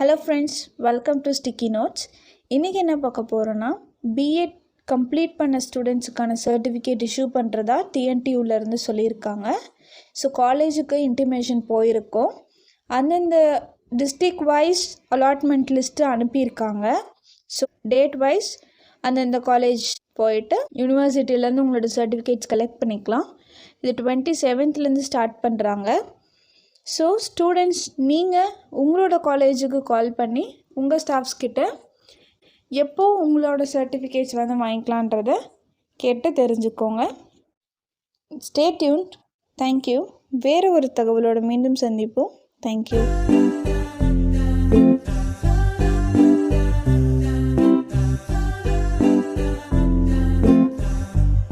Hello friends, welcome to sticky notes. இன்றைக்கி என்ன பார்க்க போகிறோன்னா, பிஎட் கம்ப்ளீட் பண்ண ஸ்டூடெண்ட்ஸுக்கான சர்டிஃபிகேட் இஷ்யூ பண்ணுறதா டிஎன்டியூலேருந்து சொல்லியிருக்காங்க. ஸோ காலேஜுக்கு இன்டிமேஷன் போயிருக்கோம். அந்தந்த டிஸ்ட்ரிக்ட் வைஸ் அலாட்மெண்ட் லிஸ்ட்டு அனுப்பியிருக்காங்க. ஸோ டேட் வைஸ் அந்தந்த காலேஜ் போயிட்டு யூனிவர்சிட்டியிலேருந்து உங்களோட சர்டிஃபிகேட்ஸ் கலெக்ட் பண்ணிக்கலாம். இது 27th ஸ்டார்ட் பண்ணுறாங்க. ஸோ ஸ்டூடெண்ட்ஸ், நீங்கள் உங்களோட காலேஜுக்கு கால் பண்ணி உங்கள் ஸ்டாஃப்ஸ் கிட்ட எப்போ உங்களோட சர்டிஃபிகேட்ஸ் வாங்கிக்கலான்றதை கேட்டு தெரிஞ்சுக்கோங்க. Stay tuned. தேங்க்யூ. வேறு ஒரு தகவலோடு மீண்டும் சந்திப்போம். தேங்க்யூ.